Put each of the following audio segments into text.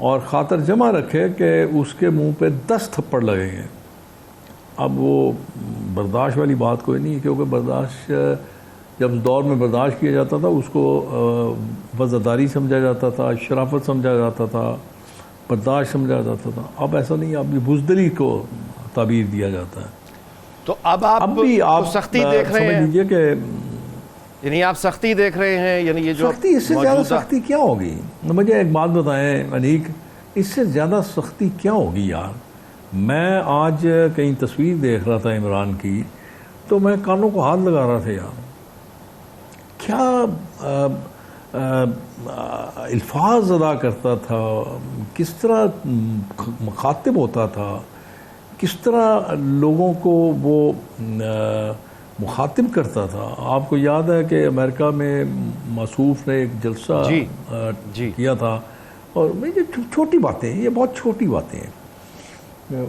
اور خاطر جمع رکھے کہ اس کے منہ پہ 10 تھپڑ لگیں گے. اب وہ برداشت والی بات کوئی نہیں، کیونکہ برداشت جب اس دور میں برداشت کیا جاتا تھا اس کو وزاداری سمجھا جاتا تھا، شرافت سمجھا جاتا تھا، برداشت سمجھا جاتا تھا. اب ایسا نہیں، اب یہ بزدلی کو تعبیر دیا جاتا ہے. تو اب آپ بھی آپ سختی دیکھ رہے سمجھ ہیں، لیجیے کہ یعنی آپ سختی دیکھ رہے ہیں، یعنی یہ جو سختی، اس سے زیادہ سختی کیا ہوگی؟ مجھے ایک بات بتائیں انیک، اس سے زیادہ سختی کیا ہوگی یار؟ میں آج کہیں تصویر دیکھ رہا تھا عمران کی، تو میں کانوں کو ہاتھ لگا رہا تھا یار. کیا الفاظ ادا کرتا تھا، کس طرح مخاطب ہوتا تھا، کس طرح لوگوں کو وہ مخاطب کرتا تھا. آپ کو یاد ہے کہ امریکہ میں موصوف نے ایک جلسہ کیا تھا، اور یہ چھوٹی باتیں ہیں، یہ بہت چھوٹی باتیں ہیں.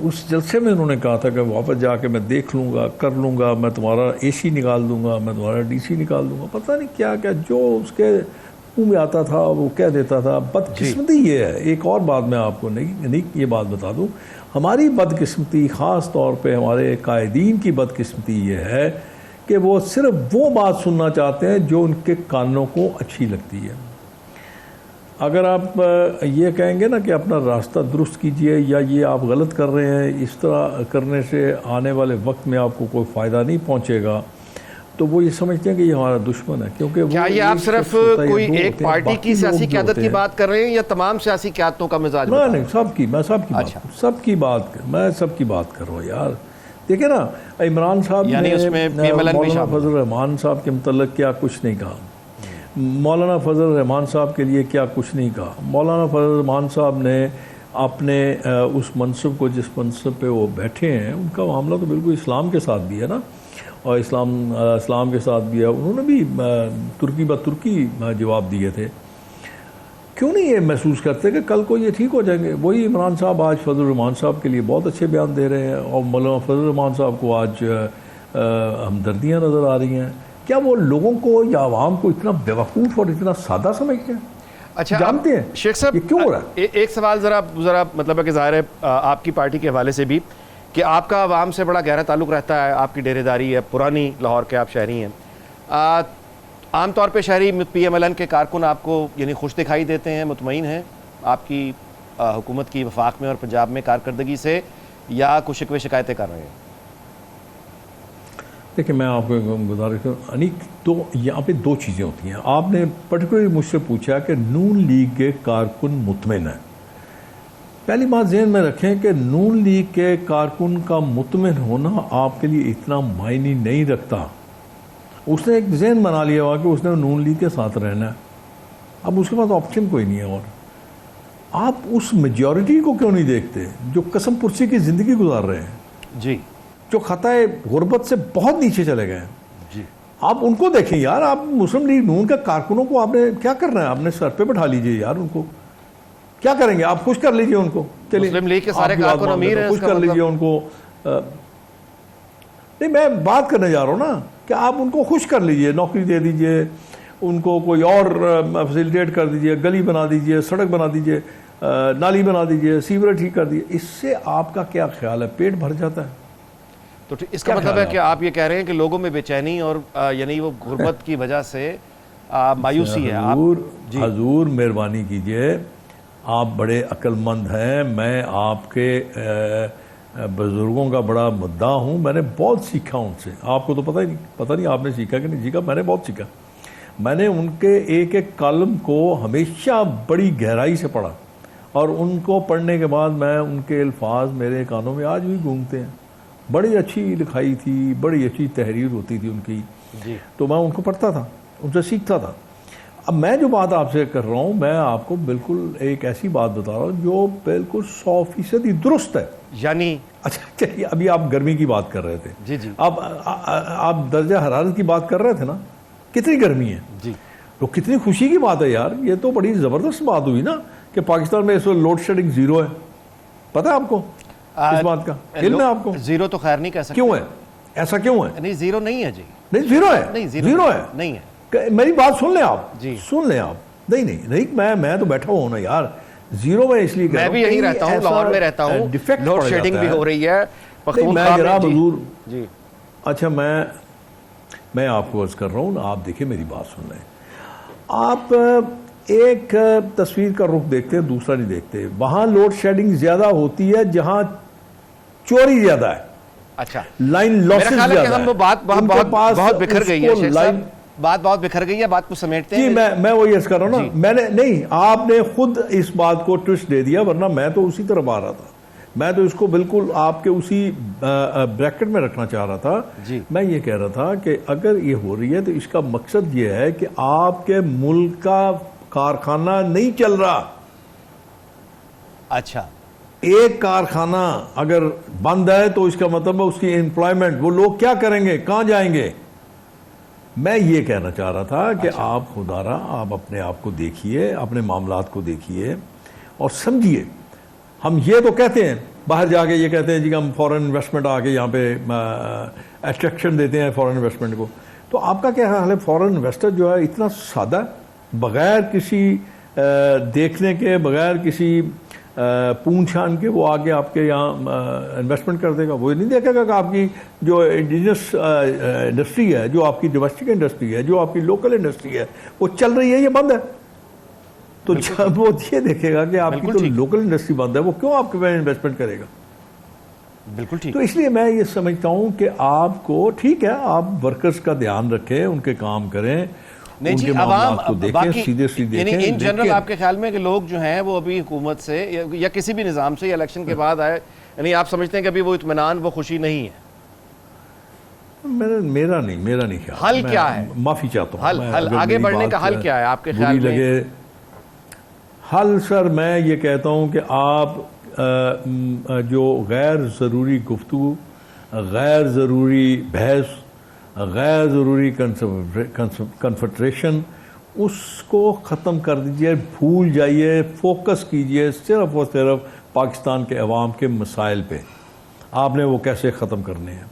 اس جلسے میں انہوں نے کہا تھا کہ واپس جا کے میں دیکھ لوں گا، کر لوں گا، میں تمہارا اے سی نکال دوں گا، میں تمہارا ڈی سی نکال دوں گا، پتہ نہیں کیا کیا جو اس کے منہ میں آتا تھا وہ کہہ دیتا تھا. بدقسمتی یہ ہے. ایک اور بات میں آپ کو نہیں یہ بات بتا دوں، ہماری بدقسمتی، خاص طور پہ ہمارے قائدین کی بدقسمتی یہ ہے کہ وہ صرف وہ بات سننا چاہتے ہیں جو ان کے کانوں کو اچھی لگتی ہے. اگر آپ یہ کہیں گے نا کہ اپنا راستہ درست کیجئے، یا یہ آپ غلط کر رہے ہیں، اس طرح کرنے سے آنے والے وقت میں آپ کو کوئی فائدہ نہیں پہنچے گا، تو وہ یہ سمجھتے ہیں کہ یہ ہمارا دشمن ہے. کیونکہ کیا یہ آپ صرف کوئی ایک پارٹی کی سیاسی قیادت کی بات کر رہے ہیں یا تمام سیاسی قیادتوں کا مزاج؟ نہیں، سب کی، میں سب کی بات میں سب کی بات کر رہا ہوں یار. دیکھیں نا، عمران صاحب نے مولانا فضل الرحمان صاحب کے متعلق کیا کچھ نہیں کہا، مولانا فضل الرحمان صاحب کے لیے کیا کچھ نہیں کہا. مولانا فضل الرحمان صاحب نے اپنے اس منصب کو، جس منصب پہ وہ بیٹھے ہیں، ان کا معاملہ تو بالکل اسلام کے ساتھ بھی ہے نا، اور اسلام کے ساتھ بھی ہے. انہوں نے بھی ترکی بہ ترکی جواب دیے تھے. کیوں نہیں یہ محسوس کرتے کہ کل کو یہ ٹھیک ہو جائیں گے؟ وہی عمران صاحب آج فضل الرحمان صاحب کے لیے بہت اچھے بیان دے رہے ہیں، اور مولانا فضل الرحمان صاحب کو آج ہمدردیاں نظر آ رہی ہیں. کیا وہ لوگوں کو یا عوام کو اتنا بیوقوف اور اتنا سادہ سمجھتے ہیں؟ اچھا، جانتے ہیں شیخ صاحب یہ کیوں ہو رہا ہے؟ ایک سوال ذرا مطلب ہے کہ ظاہر ہے آپ کی پارٹی کے حوالے سے بھی کہ آپ کا عوام سے بڑا گہرا تعلق رہتا ہے، آپ کی ڈیرے داری ہے، پرانی لاہور کے آپ شہری ہیں. عام طور پہ شہری پی ایم ایل این کے کارکن آپ کو یعنی خوش دکھائی دیتے ہیں، مطمئن ہیں آپ کی حکومت کی وفاق میں اور پنجاب میں کارکردگی سے، یا کچھ شکوے شکایتیں کر رہے ہیں؟ دیکھیں، میں آپ کو گزارش کروں انیک، یہاں پہ دو چیزیں ہوتی ہیں. آپ نے پرٹیکولرلی مجھ سے پوچھا کہ نون لیگ کے کارکن مطمئن ہیں. پہلی بات ذہن میں رکھیں کہ نون لیگ کے کارکن کا مطمئن ہونا آپ کے لیے اتنا معنی نہیں رکھتا. اس نے ایک ذہن بنا لیا ہوا کہ اس نے نون لیگ کے ساتھ رہنا ہے، اب اس کے پاس آپشن کوئی نہیں ہے. اور آپ اس میجورٹی کو کیوں نہیں دیکھتے جو قسم پرسی کی زندگی گزار رہے ہیں، جی، جو خطۂ غربت سے بہت نیچے چلے گئے ہیں؟ جی، آپ ان کو دیکھیں یار. آپ مسلم لیگ نون کے کارکنوں کو آپ نے کیا کرنا ہے؟ آپ نے سر پہ بٹھا لیجئے یار. ان کو کیا کریں گے آپ؟ خوش کر لیجئے ان کو. مسلم لیگ کے سارے کارکن امیر ہیں، خوش کر لیجئے ان کو. نہیں، میں بات کرنے جا رہا ہوں نا کہ آپ ان کو خوش کر لیجئے، نوکری دے دیجئے ان کو، کوئی اور فیسیلیٹیٹ کر دیجئے، گلی بنا دیجئے، سڑک بنا دیجئے، نالی بنا دیجئے، سیوریج ٹھیک کر دیجئے. اس سے آپ کا کیا خیال ہے؟ پیٹ بھر جاتا ہے. تو اس کا مطلب ہے کہ آپ یہ کہہ رہے ہیں کہ لوگوں میں بے چینی اور یعنی وہ غربت کی وجہ سے مایوسی ہے. حضور مہربانی کیجئے، آپ بڑے عقل مند ہیں. میں آپ کے بزرگوں کا بڑا مدعا ہوں، میں نے بہت سیکھا ان سے. آپ کو تو پتہ نہیں آپ نے سیکھا کہ نہیں سیکھا. میں نے بہت سیکھا. میں نے ان کے ایک ایک کالم کو ہمیشہ بڑی گہرائی سے پڑھا، اور ان کو پڑھنے کے بعد میں ان کے الفاظ میرے کانوں میں آج بھی گونگتے ہیں. بڑی اچھی لکھائی تھی، بڑی اچھی تحریر ہوتی تھی ان کی. تو میں ان کو پڑھتا تھا، ان سے سیکھتا تھا. اب میں جو بات آپ سے کر رہا ہوں، میں آپ کو بالکل ایک ایسی بات بتا رہا ہوں جو بالکل 100% درست ہے. یعنی اچھا چلیے، ابھی آپ گرمی کی بات کر رہے تھے. جی جی، آپ درجہ حرارت کی بات کر رہے تھے نا، کتنی گرمی ہے. جی، تو کتنی خوشی کی بات ہے یار. یہ تو بڑی زبردست بات ہوئی نا کہ پاکستان میں اس وقت لوڈ شیڈنگ 0 ہے. پتہ ہے آپ کو اس بات کا؟ علم ہے آپ کو؟ 0 تو خیر نہیں کہہ سکتے. کیوں ہے ایسا؟ کیوں ہے؟ نہیں، 0 نہیں ہے جی. نہیں 0 ہے. نہیں، 0 ہے. نہیں ہے. میری بات سن لیں آپ. جی، سن لیں آپ. نہیں، میں تو بیٹھا ہوں نا یار. زیرو میں اس لیے میں بھی یہیں رہتا ہوں، لاہور میں رہتا ہوں، لوڈ شیڈنگ بھی ہو رہی ہے میں جناب حضور جی اچھا میں آپ کو عرض کر رہا ہوں، آپ دیکھیں میری بات سن رہے ہیں، آپ ایک تصویر کا رخ دیکھتے ہیں، دوسرا نہیں دیکھتے. وہاں لوڈ شیڈنگ زیادہ ہوتی ہے جہاں چوری زیادہ ہے. اچھا لائن لاسز زیادہ ہے. ہم وہ بات بہت بکھر گئی ہے شیخ صاحب، بات بہت بکھر گئی ہے، بات کو سمیٹتے ہیں. جی میں وہی عرض کر رہا ہوں نا، میں نے نہیں، آپ نے خود اس بات کو ٹوسٹ دے دیا، ورنہ میں تو اسی طرف آ رہا تھا. میں تو اس کو بالکل آپ کے اسی بریکٹ میں رکھنا چاہ رہا تھا. میں یہ کہہ رہا تھا کہ اگر یہ ہو رہی ہے تو اس کا مقصد یہ ہے کہ آپ کے ملک کا کارخانہ نہیں چل رہا. اچھا ایک کارخانہ اگر بند ہے تو اس کا مطلب ہے اس کی امپلائمنٹ، وہ لوگ کیا کریں گے، کہاں جائیں گے. میں یہ کہنا چاہ رہا تھا کہ آپ خدا را آپ اپنے آپ کو دیکھیے، اپنے معاملات کو دیکھیے اور سمجھیے. ہم یہ تو کہتے ہیں باہر جا کے، یہ کہتے ہیں جی ہم فورن انویسٹمنٹ آ کے یہاں پہ اٹریکشن دیتے ہیں فورن انویسٹمنٹ کو. تو آپ کا کیا حال ہے؟ فورن انویسٹر جو ہے اتنا سادہ، بغیر کسی دیکھنے کے، بغیر کسی پون چھان کے وہ آگے آپ کے یہاں انویسٹمنٹ کر دے گا. وہ نہیں دیکھے گا کہ آپ کی جو انڈیجنس انڈسٹری ہے، جو آپ کی ڈومیسٹک انڈسٹری ہے، جو آپ کی لوکل انڈسٹری ہے، وہ چل رہی ہے یا بند ہے. تو جب وہ یہ دیکھے گا کہ آپ کی تو لوکل انڈسٹری بند ہے، وہ کیوں آپ کے پاس انویسٹمنٹ کرے گا؟ بالکل ٹھیک. تو اس لیے میں یہ سمجھتا ہوں کہ آپ کو ٹھیک ہے، آپ ورکرز کا دھیان رکھیں، ان کے کام کریں، ان کے معاملات کو دیکھیں، سیدھے سیدھے دیکھیں. ان جنرل آپ کے خیال میں کہ لوگ جو ہیں وہ ابھی حکومت سے یا کسی بھی نظام سے یا الیکشن کے بعد آئے، یعنی آپ سمجھتے ہیں کہ ابھی وہ اطمینان، وہ خوشی نہیں ہے؟ میرا نہیں خیال. حل کیا ہے؟ معافی چاہتا ہوں. حل آگے بڑھنے کا حل کیا ہے آپ کے خیال میں؟ حل سر میں یہ کہتا ہوں کہ آپ جو غیر ضروری گفتگو، غیر ضروری بحث، غیر ضروری کنفنٹریشن، اس کو ختم کر دیجئے، بھول جائیے، فوکس کیجئے صرف اور صرف پاکستان کے عوام کے مسائل پہ. آپ نے وہ کیسے ختم کرنے ہیں.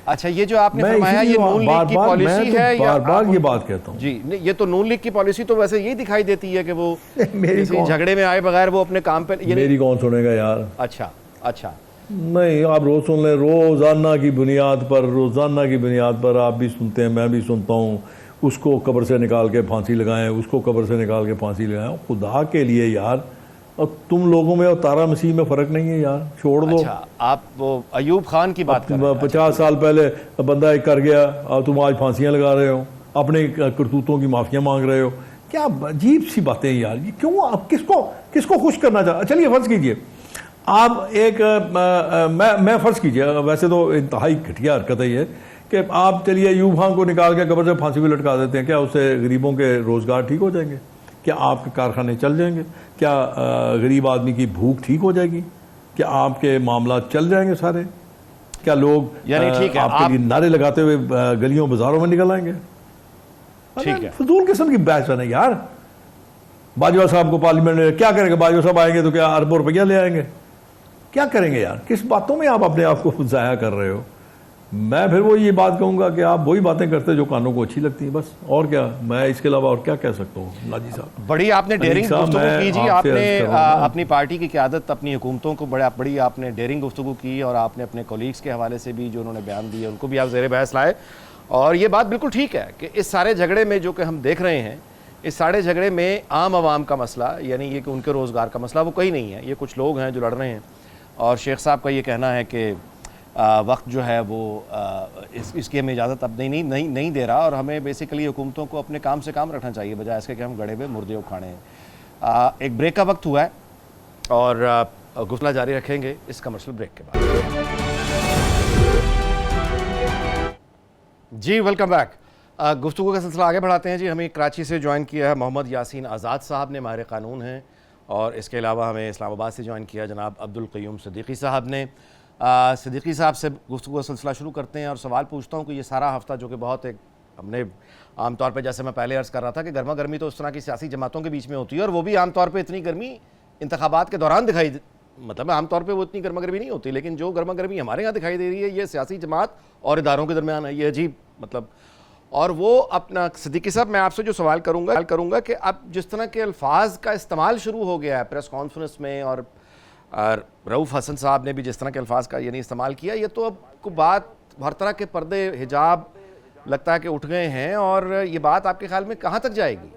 اچھا یہ جو آپ نے فرمایا یہ نون لیگ کی پالیسی ہے یا بار یہ بات کہتا ہوں جی یہ تو نون لیگ کی پالیسی تو ویسے یہی دکھائی دیتی ہے کہ وہ کسی جھگڑے میں آئے بغیر وہ اپنے کام پہ. میری کون سنے گا یار. اچھا نہیں، آپ روز سن لیں، روزانہ کی بنیاد پر آپ بھی سنتے ہیں، میں بھی سنتا ہوں. اس کو قبر سے نکال کے پھانسی لگائیں، اس کو قبر سے نکال کے پھانسی لگائیں. خدا کے لیے یار، اور تم لوگوں میں اور تارا مسیح میں فرق نہیں ہے یار، چھوڑ دو. اچھا آپ وہ ایوب خان کی بات کر رہے ہیں. 50 سال پہلے بندہ ایک کر گیا اور تم آج پھانسیاں لگا رہے ہو، اپنے کرتوتوں کی معافیاں مانگ رہے ہو. کیا عجیب سی باتیں یار. یہ کیوں؟ آپ کس کو خوش کرنا چاہتے؟ چلیے فرض کیجئے آپ ایک میں فرض کیجئے، ویسے تو انتہائی گھٹیا حرکت ہے یہ کہ آپ چلیے ایوب خان کو نکال کے قبر سے پھانسی بھی لٹکا دیتے ہیں. کیا اس سے غریبوں کے روزگار ٹھیک ہو جائیں گے؟ کیا آپ کے کارخانے چل جائیں گے؟ کیا غریب آدمی کی بھوک ٹھیک ہو جائے گی؟ کیا آپ کے معاملات چل جائیں گے سارے؟ کیا لوگ آپ کے لیے نعرے لگاتے ہوئے گلیوں بازاروں میں نکل آئیں گے؟ ٹھیک ہے، فضول قسم کی بحث ہے نا یار. باجوہ صاحب کو پارلیمنٹ میں کیا کریں گے؟ باجوہ صاحب آئیں گے تو کیا اربوں روپیہ لے آئیں گے؟ کیا کریں گے یار؟ کس باتوں میں آپ اپنے آپ کو ضائع کر رہے ہو؟ میں پھر وہ یہ بات کہوں گا کہ آپ وہی باتیں کرتے جو کانوں کو اچھی لگتی ہیں، بس. اور کیا، میں اس کے علاوہ اور کیا کہہ سکتا ہوں. ناجی صاحب بڑی آپ نے ڈیرنگ گفتگو کی جی. آپ نے اپنی پارٹی کی قیادت، اپنی حکومتوں کو بڑی آپ نے ڈیرنگ گفتگو کی، اور آپ نے اپنے کولیگز کے حوالے سے بھی جو انہوں نے بیان دیے ان کو بھی آپ زیر بحث لائے. اور یہ بات بالکل ٹھیک ہے کہ اس سارے جھگڑے میں جو کہ ہم دیکھ رہے ہیں، اس سارے جھگڑے میں عام عوام کا مسئلہ، یعنی یہ کہ ان کے روزگار کا مسئلہ، وہ کہیں نہیں ہے. یہ کچھ لوگ ہیں جو لڑ رہے ہیں. اور شیخ صاحب کا یہ کہنا ہے کہ وقت جو ہے وہ اس کی ہمیں اجازت اب نہیں دے رہا، اور ہمیں بیسیکلی حکومتوں کو اپنے کام سے کام رکھنا چاہیے بجائے اس کے کہ ہم گڑے ہوئے مردے اکھاڑے ہیں. ایک بریک کا وقت ہوا ہے اور گفتگو جاری رکھیں گے اس کمرشل بریک کے بعد. جی ویلکم بیک. گفتگو کا سلسلہ آگے بڑھاتے ہیں جی. ہمیں کراچی سے جوائن کیا ہے محمد یاسین آزاد صاحب نے، ماہر قانون ہیں. اور اس کے علاوہ ہمیں اسلام آباد سے جوائن کیا جناب عبدالقیوم صدیقی صاحب نے. صدیقی صاحب سے گفتگو کا سلسلہ شروع کرتے ہیں اور سوال پوچھتا ہوں کہ یہ سارا ہفتہ جو کہ بہت ایک ہم نے عام طور پہ، جیسے میں پہلے عرض کر رہا تھا کہ گرما گرمی تو اس طرح کی سیاسی جماعتوں کے بیچ میں ہوتی ہے، اور وہ بھی عام طور پہ اتنی گرمی انتخابات کے دوران مطلب عام طور پہ وہ اتنی گرما گرمی نہیں ہوتی، لیکن جو گرما گرمی ہمارے یہاں دکھائی دے رہی ہے یہ سیاسی جماعت اور اداروں کے درمیان ہے. یہ عجیب مطلب. اور وہ اپنا صدیقی صاحب میں آپ سے جو سوال کروں گا کہ اب جس طرح کے الفاظ کا استعمال شروع ہو گیا ہے پریس کانفرنس میں، اور رؤوف حسن صاحب نے بھی جس طرح کے الفاظ کا یعنی استعمال کیا، یہ تو اب کو بات ہر طرح کے پردے حجاب لگتا ہے کہ اٹھ گئے ہیں، اور یہ بات آپ کے خیال میں کہاں تک جائے گی؟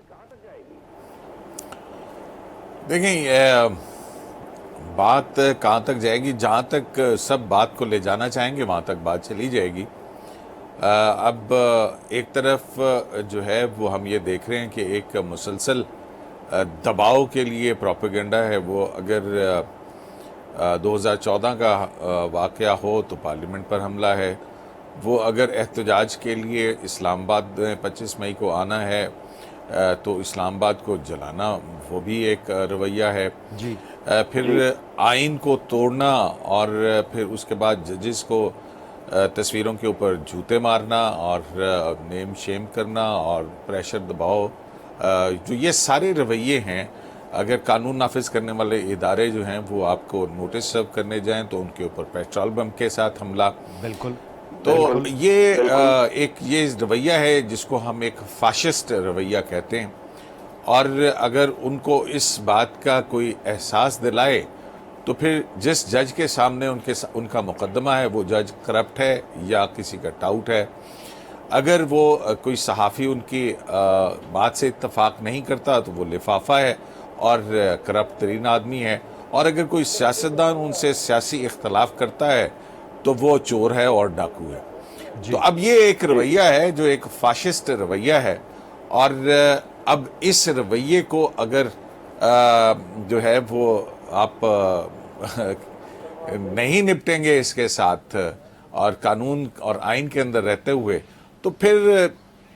دیکھیں بات کہاں تک جائے گی، جہاں تک سب بات کو لے جانا چاہیں گے وہاں تک بات چلی جائے گی۔ اب ایک طرف جو ہے وہ ہم یہ دیکھ رہے ہیں کہ ایک مسلسل دباؤ کے لیے پروپیگنڈا ہے، وہ اگر 2014 کا واقعہ ہو تو پارلیمنٹ پر حملہ ہے، وہ اگر احتجاج کے لیے اسلام آباد میں 25 مئی کو آنا ہے تو اسلام آباد کو جلانا وہ بھی ایک رویہ ہے۔ جی پھر آئین کو توڑنا اور پھر اس کے بعد ججز کو تصویروں کے اوپر جوتے مارنا اور نیم شیم کرنا اور پریشر دباؤ، جو یہ سارے رویے ہیں، اگر قانون نافذ کرنے والے ادارے جو ہیں وہ آپ کو نوٹس سرو کرنے جائیں تو ان کے اوپر پیٹرول بم کے ساتھ حملہ، بالکل۔ تو یہ ایک یہ رویہ ہے جس کو ہم ایک فاشسٹ رویہ کہتے ہیں، اور اگر ان کو اس بات کا کوئی احساس دلائے تو پھر جس جج کے سامنے ان کا مقدمہ ہے وہ جج کرپٹ ہے یا کسی کا ٹاؤٹ ہے، اگر وہ کوئی صحافی ان کی بات سے اتفاق نہیں کرتا تو وہ لفافہ ہے اور کرپٹ ترین آدمی ہے، اور اگر کوئی سیاستدان ان سے سیاسی اختلاف کرتا ہے تو وہ چور ہے اور ڈاکو ہے۔ تو اب یہ ایک رویہ ہے جو ایک فاشسٹ رویہ ہے، اور اب اس رویے کو اگر جو ہے وہ آپ نہیں نپٹیں گے اس کے ساتھ اور قانون اور آئین کے اندر رہتے ہوئے، تو پھر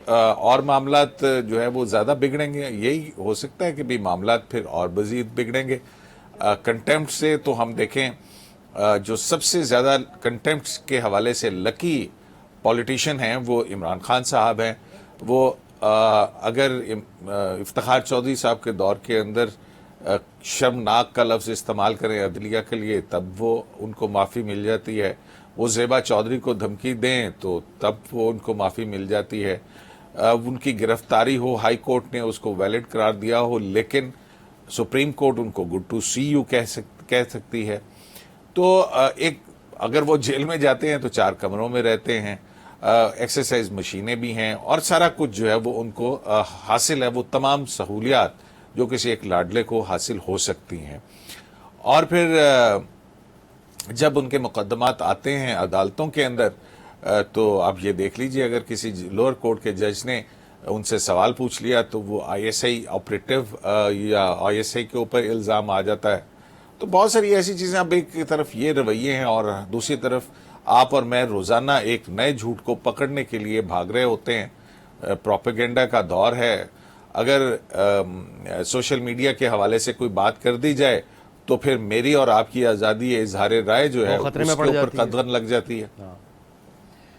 اور معاملات جو ہے وہ زیادہ بگڑیں گے۔ یہی ہو سکتا ہے کہ بھی معاملات پھر اور مزید بگڑیں گے۔ کنٹیمپٹ سے تو ہم دیکھیں جو سب سے زیادہ کنٹیمپٹ کے حوالے سے لکی پولیٹیشین ہیں وہ عمران خان صاحب ہیں۔ وہ اگر افتخار چودھری صاحب کے دور کے اندر شرمناک کا لفظ استعمال کریں عدلیہ کے لیے تب وہ ان کو معافی مل جاتی ہے، وہ زیبا چودھری کو دھمکی دیں تو تب وہ ان کو معافی مل جاتی ہے، ان کی گرفتاری ہو ہائی کورٹ نے اس کو ویلڈ قرار دیا ہو لیکن سپریم کورٹ ان کو گڈ ٹو سی یو کہہ سکتی ہے، تو ایک اگر وہ جیل میں جاتے ہیں تو 4 کمروں میں رہتے ہیں، ایکسرسائز مشینیں بھی ہیں اور سارا کچھ جو ہے وہ ان کو حاصل ہے، وہ تمام سہولیات جو کسی ایک لاڈلے کو حاصل ہو سکتی ہیں۔ اور پھر جب ان کے مقدمات آتے ہیں عدالتوں کے اندر تو آپ یہ دیکھ لیجئے اگر کسی لوور کورٹ کے جج نے ان سے سوال پوچھ لیا تو وہ آئی ایس آئی آپریٹو یا آئی ایس آئی کے اوپر الزام آ جاتا ہے۔ تو بہت ساری ایسی چیزیں، اب ایک طرف یہ رویے ہیں اور دوسری طرف آپ اور میں روزانہ ایک نئے جھوٹ کو پکڑنے کے لیے بھاگ رہے ہوتے ہیں۔ پروپیگنڈا کا دور ہے، اگر سوشل میڈیا کے حوالے سے کوئی بات کر دی جائے تو پھر میری اور آپ کی آزادی اظہار رائے جو ہے خطرے اس میں کے پڑ اوپر جاتی ہے۔ قدغن لگ جاتی ہے۔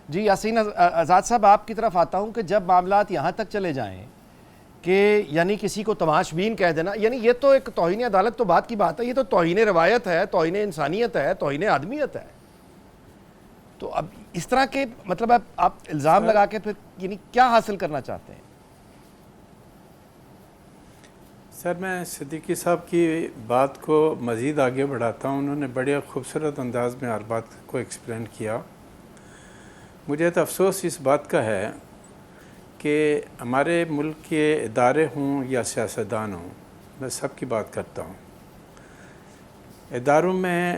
جی یاسین آزاد صاحب، آپ کی طرف آتا ہوں کہ جب معاملات یہاں تک چلے جائیں کہ یعنی کسی کو تماش بین کہہ دینا، یعنی یہ تو ایک توہین عدالت تو بات کی بات ہے، یہ تو توہین روایت ہے، توہین انسانیت ہے، توہین آدمیت ہے۔ تو اب اس طرح کے مطلب آپ الزام لگا کے پھر یعنی کیا حاصل کرنا چاہتے ہیں؟ سر میں صدیقی صاحب کی بات کو مزید آگے بڑھاتا ہوں، انہوں نے بڑے خوبصورت انداز میں ہر بات کو ایکسپلین کیا۔ مجھے تو افسوس اس بات کا ہے کہ ہمارے ملک کے ادارے ہوں یا سیاستدان ہوں، میں سب کی بات کرتا ہوں، اداروں میں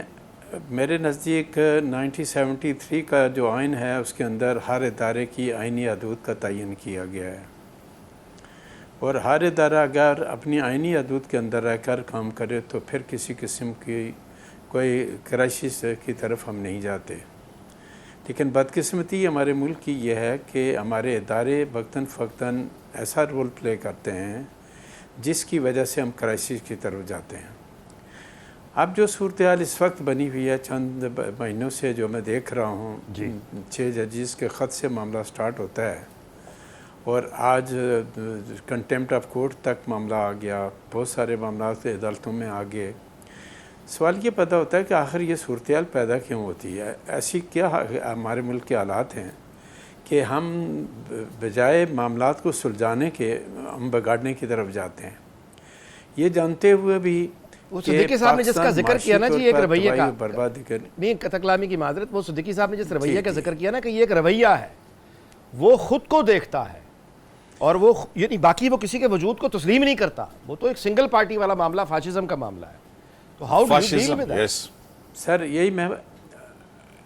میرے نزدیک 1973 کا جو آئین ہے اس کے اندر ہر ادارے کی آئینی حدود کا تعین کیا گیا ہے، اور ہر ادارہ اگر اپنی آئینی حدود کے اندر رہ کر کام کرے تو پھر کسی قسم کی کوئی کرائسس کی طرف ہم نہیں جاتے۔ لیکن بدقسمتی ہمارے ملک کی یہ ہے کہ ہمارے ادارے وقتاً فوقتاً ایسا رول پلے کرتے ہیں جس کی وجہ سے ہم کرائسس کی طرف جاتے ہیں۔ اب جو صورتحال اس وقت بنی ہوئی ہے، چند مہینوں سے جو میں دیکھ رہا ہوں، 6 ججز کے خط سے معاملہ سٹارٹ ہوتا ہے اور آج کنٹیمپٹ آف کورٹ تک معاملہ آ گیا، بہت سارے معاملات عدالتوں میں آ گئے۔ سوال یہ پیدا ہوتا ہے کہ آخر یہ صورتحال پیدا کیوں ہوتی ہے؟ ایسی کیا ہمارے ملک کے حالات ہیں کہ ہم بجائے معاملات کو سلجھانے کے ہم بگاڑنے کی طرف جاتے ہیں، یہ جانتے ہوئے بھی وہ صدیقی صاحب نے جس کا ذکر کیا نا جی ایک رویے کا، بربادی کر نہیں قطع کلامی کی معذرت، وہ صدیقی صاحب نے جس رویے کا ذکر کیا نا کہ یہ ایک رویہ ہے، وہ خود کو دیکھتا ہے اور وہ یعنی باقی وہ کسی کے وجود کو تسلیم نہیں کرتا، وہ تو ایک سنگل پارٹی والا معاملہ فاشزم کا معاملہ ہے، تو how do you deal with that? Sir یہی میں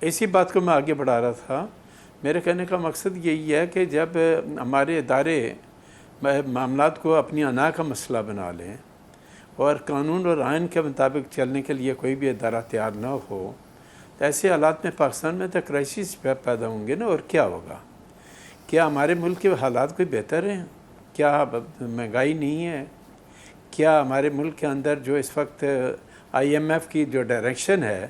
اسی بات کو میں آگے بڑھا رہا تھا، میرے کہنے کا مقصد یہی ہے کہ جب ہمارے ادارے معاملات کو اپنی انا کا مسئلہ بنا لیں اور قانون اور آئین کے مطابق چلنے کے لیے کوئی بھی ادارہ تیار نہ ہو، تو ایسے حالات میں پاکستان میں تو کرائسس پیدا ہوں گے نا، اور کیا ہوگا؟ کیا ہمارے ملک کے حالات کوئی بہتر ہیں؟ کیا مہنگائی نہیں ہے؟ کیا ہمارے ملک کے اندر جو اس وقت IMF کی جو ڈائریکشن ہے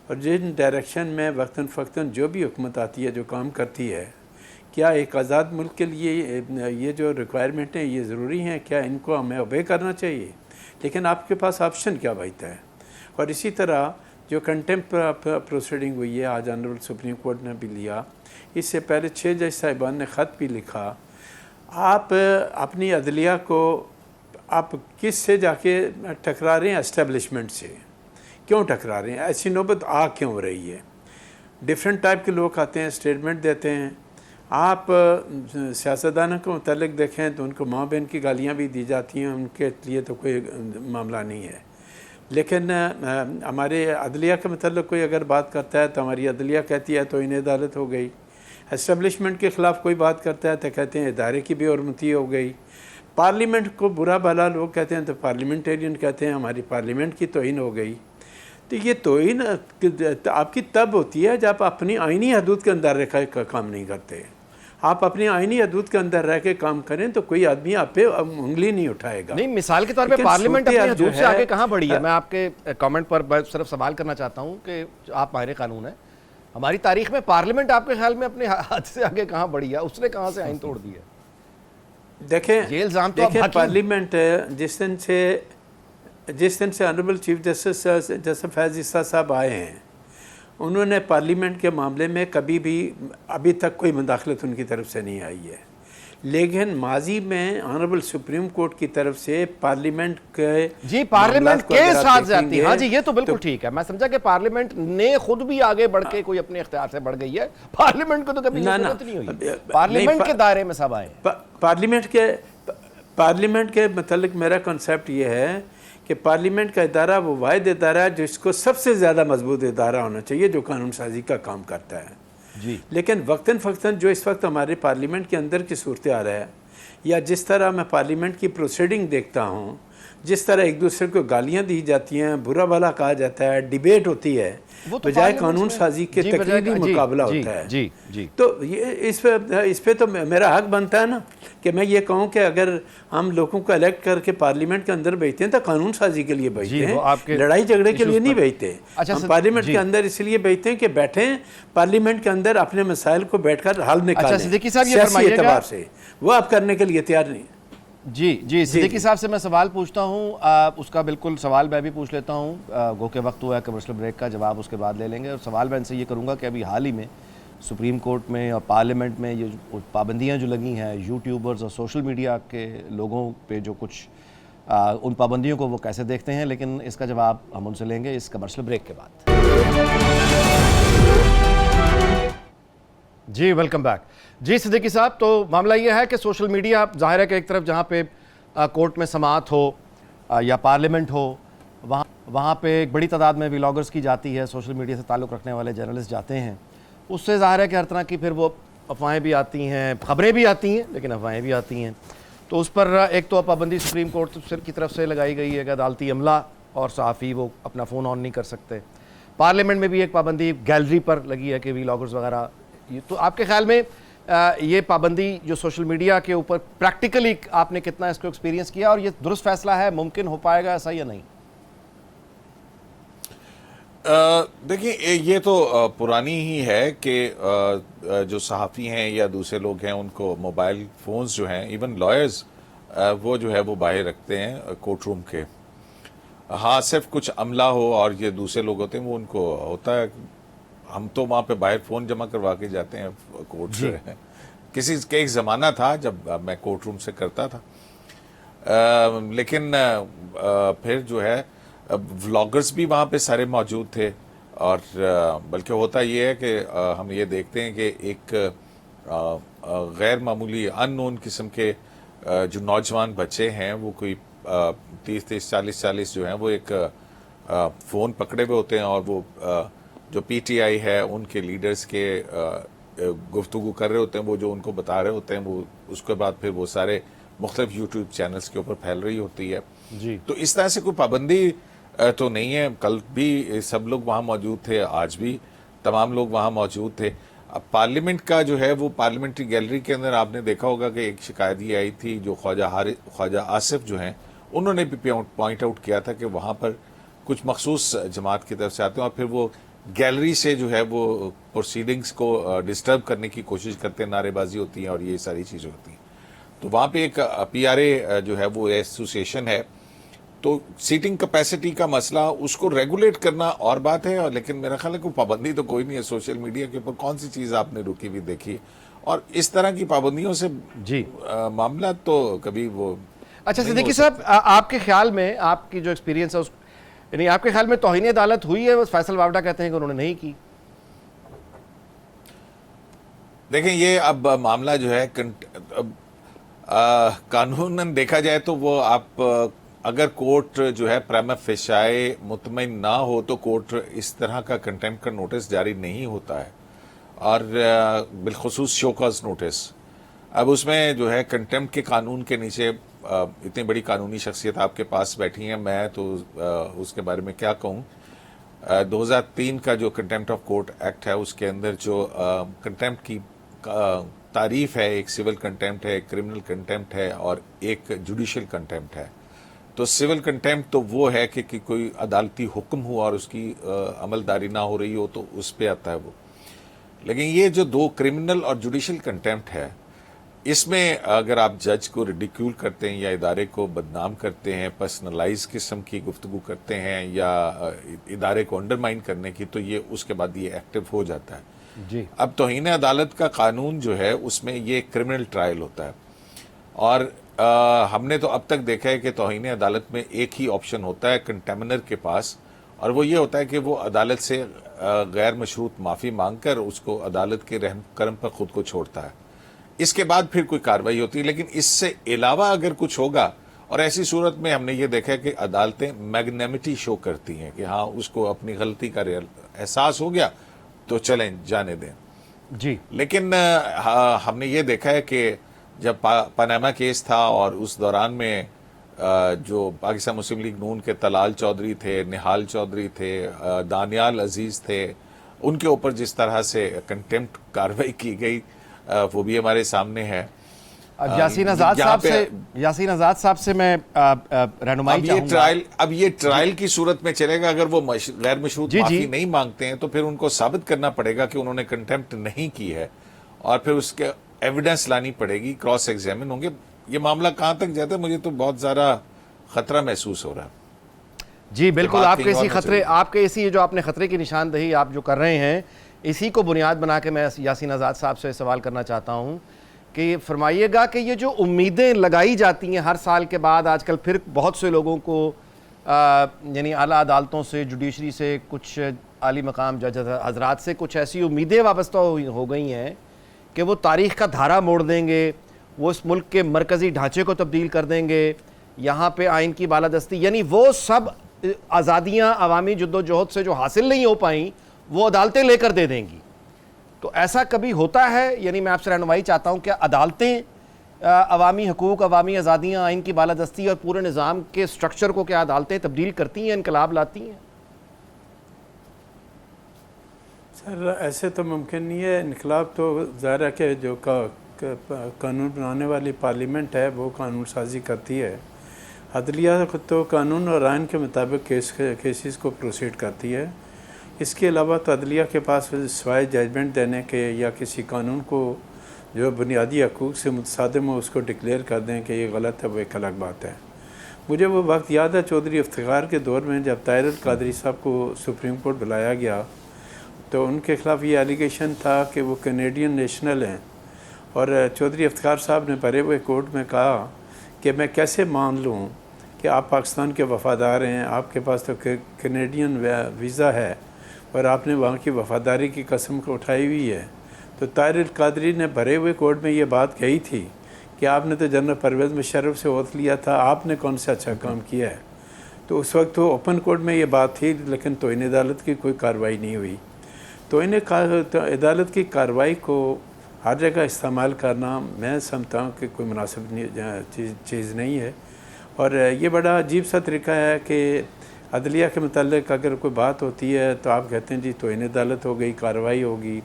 اور جن ڈائریکشن میں وقتاً فوقتاً جو بھی حکومت آتی ہے جو کام کرتی ہے، کیا ایک آزاد ملک کے لیے یہ جو ریکوائرمنٹ ہیں یہ ضروری ہیں؟ کیا ان کو ہمیں اوبے کرنا چاہیے؟ لیکن آپ کے پاس آپشن کیا بچتا ہے؟ اور اسی طرح جو کنٹمپٹ پروسیڈنگ ہوئی ہے آج آنریبل سپریم کورٹ نے بھی لیا، اس سے پہلے 6 جج صاحبان نے خط بھی لکھا، آپ اپنی عدلیہ کو آپ کس سے جا کے ٹکرا رہے ہیں؟ اسٹیبلشمنٹ سے کیوں ٹکرا رہے ہیں؟ ایسی نوبت آ کیوں ہو رہی ہے؟ ڈیفرنٹ ٹائپ کے لوگ آتے ہیں، اسٹیٹمنٹ دیتے ہیں، آپ سیاستدانوں کو متعلق دیکھیں تو ان کو ماں بہن کی گالیاں بھی دی جاتی ہیں، ان کے لیے تو کوئی معاملہ نہیں ہے، لیکن ہمارے عدلیہ کے متعلق کوئی اگر بات کرتا ہے تو ہماری عدلیہ کہتی ہے تو انہیں عدالت ہو گئی، اسٹیبلشمنٹ کے خلاف کوئی بات کرتا ہے تو کہتے ہیں ادارے کی بے حرمتی ہو گئی، پارلیمنٹ کو برا بھلا لوگ کہتے ہیں تو پارلیمنٹیرین کہتے ہیں ہماری پارلیمنٹ کی توہین ہو گئی۔ تو یہ توہین آپ کی تب ہوتی ہے جب آپ اپنی آئینی حدود کے اندر رہ کے کام نہیں کرتے، آپ اپنی آئینی حدود کے اندر رہ کے کام کریں تو کوئی آدمی آپ پہ انگلی نہیں اٹھائے گا۔ نہیں، مثال کے طور پہ پارلیمنٹ اپنی حدود سے آگے کہاں بڑھی ہے؟ میں آپ کے کامنٹ پر صرف سوال کرنا چاہتا ہوں کہ آپ ماہر قانون ہیں، ہماری تاریخ میں پارلیمنٹ آپ کے خیال میں اپنے حد سے آگے کہاں بڑھی ہے؟ اس نے کہاں سے آئین توڑ دی ہے؟ دیکھیں یہ الزام تو پارلیمنٹ جس دن سے آنریبل چیف جسٹس فیض عیسیٰ صاحب آئے ہیں، انہوں نے پارلیمنٹ کے معاملے میں کبھی بھی ابھی تک کوئی مداخلت ان کی طرف سے نہیں آئی ہے، لیکن ماضی میں آنریبل سپریم کورٹ کی طرف سے پارلیمنٹ کے جی پارلیمنٹ کے ساتھ زیادتی، ہاں جی یہ تو بالکل ٹھیک ہے، میں سمجھا کہ پارلیمنٹ نے خود بھی آگے بڑھ کے کوئی اپنے اختیار سے بڑھ گئی ہے، پارلیمنٹ کو تو کبھی ضرورت نہیں ہوئی، پارلیمنٹ کے دائرے میں سب آئے۔ پارلیمنٹ کے متعلق میرا کنسیپٹ یہ ہے کہ پارلیمنٹ کا ادارہ وہ واحد ادارہ ہے جس کو سب سے زیادہ مضبوط ادارہ ہونا چاہیے جو قانون سازی کا کام کرتا ہے، جی لیکن وقتاً فوقتاً جو اس وقت ہمارے پارلیمنٹ کے اندر کی صورتحال ہے، یا جس طرح میں پارلیمنٹ کی پروسیڈنگ دیکھتا ہوں، جس طرح ایک دوسرے کو گالیاں دی جاتی ہیں، برا بھلا کہا جاتا ہے، ڈیبیٹ ہوتی ہے، بجائے قانون سازی کے تقریبی مقابلہ ہوتا ہے، جی جی تو اس پہ تو میرا حق بنتا ہے نا کہ میں یہ کہوں کہ اگر ہم لوگوں کو الیکٹ کر کے پارلیمنٹ کے اندر بھیجتے ہیں تو قانون سازی کے لیے بھیجتے ہیں، لڑائی جھگڑے کے لیے نہیں بھیجتے، ہم پارلیمنٹ کے اندر اس لیے بھیجتے ہیں کہ بیٹھیں پارلیمنٹ کے اندر اپنے مسائل کو بیٹھ کر حل نکالیں، سیاسی اعتبار سے وہ آپ کرنے کے لیے تیار نہیں۔ جی صدیقی صاحب سے میں سوال پوچھتا ہوں، اس کا بالکل سوال میں بھی پوچھ لیتا ہوں، گو کہ وقت ہوا ہے کمرشل بریک کا، جواب اس کے بعد لے لیں گے، اور سوال میں ان سے یہ کروں گا کہ ابھی حال ہی میں سپریم کورٹ میں اور پارلیمنٹ میں یہ پابندیاں جو لگی ہیں یوٹیوبرز اور سوشل میڈیا کے لوگوں پہ جو کچھ ان پابندیوں کو وہ کیسے دیکھتے ہیں، لیکن اس کا جواب ہم ان سے لیں گے اس کمرشل بریک کے بعد۔ جی ویلکم بیک۔ جی صدیقی صاحب، تو معاملہ یہ ہے کہ سوشل میڈیا ظاہر ہے کہ ایک طرف جہاں پہ کورٹ میں سماعت ہو یا پارلیمنٹ ہو وہاں پہ ایک بڑی تعداد میں ولاگرز کی جاتی ہے، سوشل میڈیا سے تعلق رکھنے والے جرنلسٹ جاتے ہیں، اس سے ظاہر ہے کہ ہر طرح کی پھر وہ افواہیں بھی آتی ہیں، خبریں بھی آتی ہیں لیکن افواہیں بھی آتی ہیں، تو اس پر ایک تو پابندی سپریم کورٹ کی طرف سے لگائی گئی ہے کہ عدالتی عملہ اور صحافی وہ اپنا فون آن نہیں کر سکتے، پارلیمنٹ میں بھی ایک پابندی گیلری پر لگی ہے کہ ولاگرز وغیرہ، تو آپ کے خیال میں یہ پابندی جو سوشل میڈیا کے اوپر پریکٹیکلی آپ نے کتنا اس کو ایکسپیرینس کیا، اور یہ درست فیصلہ ہے، ممکن ہو پائے گا ایسا یا نہیں؟ دیکھیں یہ تو پرانی ہی ہے کہ جو صحافی ہیں یا دوسرے لوگ ہیں ان کو موبائل فونز جو ہیں، ایون لائرز وہ جو ہے وہ باہر رکھتے ہیں کورٹ روم کے، ہاں صرف کچھ عملہ ہو اور یہ دوسرے لوگ ہوتے ہیں وہ ان کو ہوتا ہے، ہم تو وہاں پہ باہر فون جمع کروا کے جاتے ہیں کورٹ سے، کسی کے ایک زمانہ تھا جب میں کورٹ روم سے کرتا تھا، لیکن پھر جو ہے ولاگرز بھی وہاں پہ سارے موجود تھے، اور بلکہ ہوتا یہ ہے کہ ہم یہ دیکھتے ہیں کہ ایک غیر معمولی ان نون قسم کے جو نوجوان بچے ہیں وہ کوئی 30 40 جو ہیں وہ ایک فون پکڑے ہوئے ہوتے ہیں، اور وہ جو پی ٹی آئی ہے ان کے لیڈرز کے گفتگو کر رہے ہوتے ہیں، وہ جو ان کو بتا رہے ہوتے ہیں، وہ اس کے بعد پھر وہ سارے مختلف یوٹیوب چینلز کے اوپر پھیل رہی ہوتی ہے. جی تو اس طرح سے کوئی پابندی تو نہیں ہے. کل بھی سب لوگ وہاں موجود تھے، آج بھی تمام لوگ وہاں موجود تھے. اب پارلیمنٹ کا جو ہے وہ پارلیمنٹری گیلری کے اندر آپ نے دیکھا ہوگا کہ ایک شکایت یہ آئی تھی، جو خواجہ آصف جو ہیں انہوں نے بھی پوائنٹ آؤٹ کیا تھا کہ وہاں پر کچھ مخصوص جماعت کی طرف سے آتے ہیں اور پھر وہ گیلری سے جو ہے وہ پروسیڈنگز کو ڈسٹرب کرنے کی کوشش کرتے ہیں، نعرے بازی ہوتی ہیں اور یہ ساری چیزیں ہوتی ہیں. تو وہاں پہ ایک پی آر اے جو ہے وہ ایسوسیشن ہے، تو سیٹنگ کیپیسٹی کا مسئلہ اس کو ریگولیٹ کرنا اور بات ہے، لیکن میرا خیال ہے کوئی پابندی تو کوئی نہیں ہے. سوشل میڈیا کے اوپر کون سی چیز آپ نے رکی ہوئی دیکھی؟ اور اس طرح کی پابندیوں سے جی معاملات تو کبھی وہ اچھا صدیقی صاحب، آپ کے خیال میں، آپ کی جو ایکسپیرینس ہے یعنی آپ کے خیال میں توہین عدالت ہوئی ہے؟ فیصل وابڈا کہتے ہیں کہ انہوں نے نہیں کی. دیکھیں یہ اب معاملہ جو ہے قانوناً دیکھا جائے تو وہ آپ اگر کورٹ جو ہے پریما فیشائے مطمئن نہ ہو تو کورٹ اس طرح کا کنٹیمپٹ کا نوٹس جاری نہیں ہوتا ہے، اور بالخصوص شو کاز نوٹس. اب اس میں جو ہے کنٹیمپٹ کے قانون کے نیچے اتنی بڑی قانونی شخصیت آپ کے پاس بیٹھی ہیں، میں تو اس کے بارے میں کیا کہوں. 2003 کا جو کنٹیمپٹ آف کورٹ ایکٹ ہے اس کے اندر جو کنٹیمپٹ کی تعریف ہے، ایک سول کنٹیمپٹ ہے، ایک کرمنل کنٹیمپٹ ہے اور ایک جوڈیشل کنٹیمپٹ ہے. تو سول کنٹیمپٹ تو وہ ہے کہ کوئی عدالتی حکم ہو اور اس کی عملداری نہ ہو رہی ہو تو اس پہ آتا ہے وہ. لیکن یہ جو دو کرمنل اور جوڈیشل کنٹیمپٹ ہے، اس میں اگر آپ جج کو ریڈیکیول کرتے ہیں یا ادارے کو بدنام کرتے ہیں، پرسنلائز قسم کی گفتگو کرتے ہیں یا ادارے کو انڈرمائن کرنے کی، تو یہ اس کے بعد یہ ایکٹیو ہو جاتا ہے. جی اب توہین عدالت کا قانون جو ہے اس میں یہ کرمنل ٹرائل ہوتا ہے، اور ہم نے تو اب تک دیکھا ہے کہ توہین عدالت میں ایک ہی آپشن ہوتا ہے کنٹیمنر کے پاس، اور وہ یہ ہوتا ہے کہ وہ عدالت سے غیر مشروط معافی مانگ کر اس کو عدالت کے رحم کرم پر خود کو چھوڑتا ہے. اس کے بعد پھر کوئی کارروائی ہوتی ہے. لیکن اس سے علاوہ اگر کچھ ہوگا، اور ایسی صورت میں ہم نے یہ دیکھا ہے کہ عدالتیں میگنیمٹی شو کرتی ہیں کہ ہاں اس کو اپنی غلطی کا احساس ہو گیا تو چلیں جانے دیں. جی لیکن ہم نے یہ دیکھا ہے کہ جب پاناما کیس تھا اور اس دوران میں جو پاکستان مسلم لیگ نون کے طلال چودھری تھے، نہال چودھری تھے، دانیال عزیز تھے، ان کے اوپر جس طرح سے کنٹیمپٹ کارروائی کی گئی وہ بھی ہمارے سامنے ہے. اب یاسین آزاد صاحب سے میں رہنمائی چاہوں گا. اب یہ ٹرائل کی صورت میں چلے گا. اگر وہ غیر مشروط معافی نہیں مانگتے ہیں تو پھر ان کو ثابت کرنا پڑے گا کہ انہوں نے کنٹیمپٹ نہیں کی ہے، اور پھر اس کے ایویڈنس لانی پڑے گی، کراس ایگزامن ہوں گے. یہ معاملہ کہاں تک جاتا ہے مجھے تو بہت زیادہ خطرہ محسوس ہو رہا ہے. جی بالکل، آپ کے اسی خطرے، آپ کے اسی جو آپ نے خطرے کی نشاندہی آپ جو کر رہے ہیں، اسی کو بنیاد بنا کے میں یاسین آزاد صاحب سے سوال کرنا چاہتا ہوں کہ فرمائیے گا کہ یہ جو امیدیں لگائی جاتی ہیں ہر سال کے بعد، آج کل پھر بہت سے لوگوں کو یعنی اعلیٰ عدالتوں سے، جوڈیشری سے، کچھ عالی مقام جج حضرات سے کچھ ایسی امیدیں وابستہ ہو گئی ہیں کہ وہ تاریخ کا دھارا موڑ دیں گے، وہ اس ملک کے مرکزی ڈھانچے کو تبدیل کر دیں گے، یہاں پہ آئین کی بالادستی، یعنی وہ سب آزادیاں عوامی جدوجہد سے جو حاصل نہیں ہو پائیں وہ عدالتیں لے کر دے دیں گی. تو ایسا کبھی ہوتا ہے؟ یعنی میں آپ سے رہنمائی چاہتا ہوں، کیا عدالتیں عوامی حقوق، عوامی آزادیاں، آئین کی بالادستی اور پورے نظام کے سٹرکچر کو کیا عدالتیں تبدیل کرتی ہیں، انقلاب لاتی ہیں؟ سر ایسے تو ممکن نہیں ہے. انقلاب تو ظاہر ہے کہ جو قانون بنانے والی پارلیمنٹ ہے وہ قانون سازی کرتی ہے. عدلیہ تو قانون اور آئین کے مطابق کیسز کو پروسیڈ کرتی ہے. اس کے علاوہ تو عدلیہ کے پاس سوائے ججمنٹ دینے کے یا کسی قانون کو جو بنیادی حقوق سے متصادم ہو اس کو ڈکلیئر کر دیں کہ یہ غلط ہے، وہ ایک الگ بات ہے. مجھے وہ وقت یاد ہے چودھری افتخار کے دور میں جب طاہر القادری صاحب کو سپریم کورٹ بلایا گیا تو ان کے خلاف یہ ایلیگیشن تھا کہ وہ کینیڈین نیشنل ہیں اور چودھری افتخار صاحب نے بھرے ہوئے کوٹ میں کہا کہ میں کیسے مان لوں کہ آپ پاکستان کے وفادار ہیں، آپ کے پاس تو کینیڈین ویزا ہے اور آپ نے وہاں کی وفاداری کی قسم کو اٹھائی ہوئی ہے۔ تو طاہر القادری نے بھرے ہوئے کوٹ میں یہ بات کہی تھی کہ آپ نے تو جنرل پرویز مشرف سے اوتھ لیا تھا، آپ نے کون سا اچھا کام کیا ہے۔ تو اس وقت تو اوپن کورٹ میں یہ بات تھی، لیکن توہین عدالت کی کوئی کارروائی نہیں ہوئی۔ توہین عدالت کی کارروائی کو ہر جگہ استعمال کرنا میں سمجھتا ہوں کہ کوئی مناسب چیز نہیں ہے، اور یہ بڑا عجیب سا طریقہ ہے کہ عدلیہ کے متعلق اگر کوئی بات ہوتی ہے تو آپ کہتے ہیں جی توہین عدالت ہو گئی، کارروائی ہوگی۔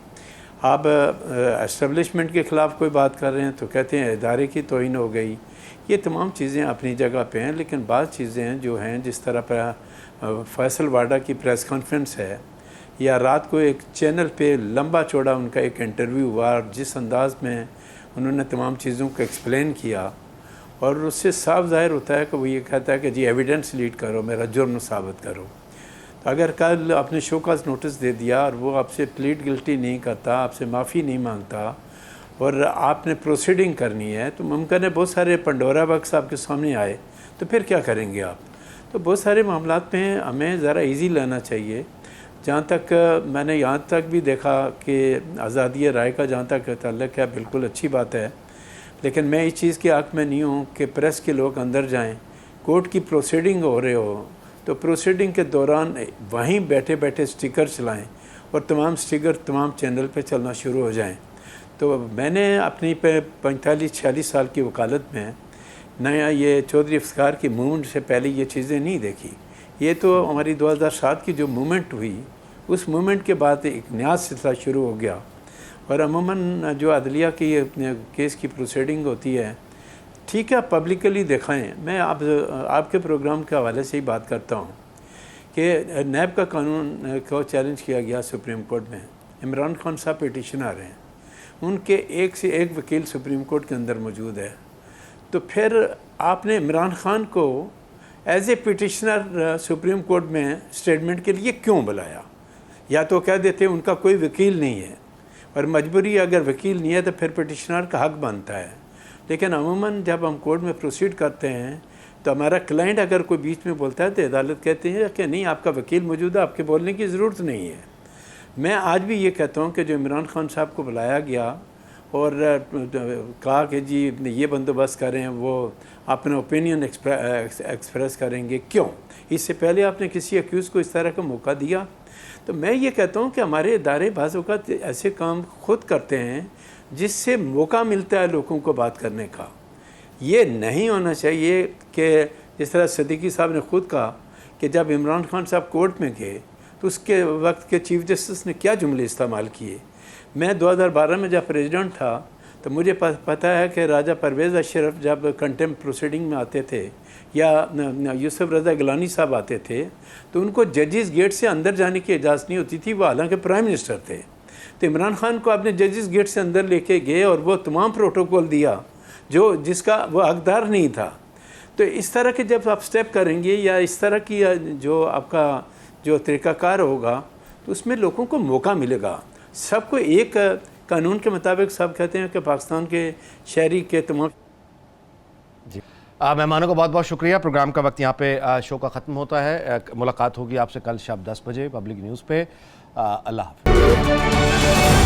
آپ اسٹیبلشمنٹ کے خلاف کوئی بات کر رہے ہیں تو کہتے ہیں ادارے کی توہین ہو گئی۔ یہ تمام چیزیں اپنی جگہ پہ ہیں، لیکن بعض چیزیں جو ہیں جس طرح پہ فیصل واڈا کی پریس کانفرنس ہے، یا رات کو ایک چینل پہ لمبا چوڑا ان کا ایک انٹرویو ہوا، اور جس انداز میں انہوں نے تمام چیزوں کو ایکسپلین کیا، اور اس سے صاف ظاہر ہوتا ہے کہ وہ یہ کہتا ہے کہ جی ایویڈنس لیڈ کرو، میرا جرم ثابت کرو۔ تو اگر کل آپ نے شو کاز نوٹس دے دیا اور وہ آپ سے پلیڈ گلٹی نہیں کرتا، آپ سے معافی نہیں مانگتا، اور آپ نے پروسیڈنگ کرنی ہے، تو ممکن ہے بہت سارے پنڈورا باکس آپ کے سامنے آئے، تو پھر کیا کریں گے آپ؟ تو بہت سارے معاملات میں ہمیں ذرا ایزی لینا چاہیے۔ جہاں تک میں نے یہاں تک بھی دیکھا کہ آزادی رائے کا جہاں تک تعلق ہے، بالکل اچھی بات ہے، لیکن میں اس چیز کے حق میں نہیں ہوں کہ پریس کے لوگ اندر جائیں، کورٹ کی پروسیڈنگ ہو رہے ہو تو پروسیڈنگ کے دوران وہیں بیٹھے بیٹھے سٹیکر چلائیں، اور تمام سٹیکر تمام چینل پہ چلنا شروع ہو جائیں۔ تو میں نے اپنی 45-46 سال کی وکالت میں نیا یہ چودھری افتخار کی موومنٹ سے پہلے یہ چیزیں نہیں دیکھی۔ یہ تو ہماری 2007 کی جو موومنٹ ہوئی، اس موومنٹ کے بعد ایک نیا سلسلہ شروع ہو گیا، اور عموماً جو عدلیہ کی کیس کی پروسیڈنگ ہوتی ہے، ٹھیک ہے پبلکلی دکھائیں۔ میں آپ کے پروگرام کے حوالے سے ہی بات کرتا ہوں کہ نیب کا قانون کو چیلنج کیا گیا سپریم کورٹ میں، عمران خان صاحب پیٹیشنر ہیں، ان کے ایک سے ایک وکیل سپریم کورٹ کے اندر موجود ہے، تو پھر آپ نے عمران خان کو ایز اے پیٹیشنر سپریم کورٹ میں اسٹیٹمنٹ کے لیے کیوں بلایا؟ یا تو کہہ دیتے ان کا کوئی وکیل نہیں ہے، اور مجبوری اگر وکیل نہیں ہے تو پھر پیٹیشنر کا حق بنتا ہے۔ لیکن عموماً جب ہم کورٹ میں پروسیڈ کرتے ہیں تو ہمارا کلائنٹ اگر کوئی بیچ میں بولتا ہے تو عدالت کہتے ہیں کہ نہیں، آپ کا وکیل موجود ہے، آپ کے بولنے کی ضرورت نہیں ہے۔ میں آج بھی یہ کہتا ہوں کہ جو عمران خان صاحب کو بلایا گیا اور کہا کہ جی یہ بندوبست کریں، وہ اپنا اوپینین ایکسپریس کریں گے، کیوں؟ اس سے پہلے آپ نے کسی ایکیوز کو اس طرح کا موقع دیا؟ تو میں یہ کہتا ہوں کہ ہمارے ادارے بعض اوقات ایسے کام خود کرتے ہیں جس سے موقع ملتا ہے لوگوں کو بات کرنے کا۔ یہ نہیں ہونا چاہیے کہ جس طرح صدیقی صاحب نے خود کہا کہ جب عمران خان صاحب کورٹ میں گئے تو اس کے وقت کے چیف جسٹس نے کیا جملے استعمال کیے۔ میں 2012 میں جب پریزیڈنٹ تھا تو مجھے پتہ ہے کہ راجہ پرویز اشرف جب کنٹمپٹ پروسیڈنگ میں آتے تھے، یا یوسف رضا گیلانی صاحب آتے تھے، تو ان کو ججز گیٹ سے اندر جانے کی اجازت نہیں ہوتی تھی، وہ حالانکہ پرائم منسٹر تھے۔ تو عمران خان کو آپ نے ججز گیٹ سے اندر لے کے گئے اور وہ تمام پروٹوکول دیا جس کا وہ حقدار نہیں تھا۔ تو اس طرح کے جب آپ سٹیپ کریں گے، یا اس طرح کی جو آپ کا جو طریقہ کار ہوگا، تو اس میں لوگوں کو موقع ملے گا۔ سب کو ایک قانون کے مطابق سب کہتے ہیں کہ پاکستان کے شہری کے تمام جی مہمانوں کو بہت بہت شکریہ۔ پروگرام کا وقت یہاں پہ شو کا ختم ہوتا ہے۔ ملاقات ہوگی آپ سے کل شام 10 بجے پبلک نیوز پہ۔ اللہ حافظ۔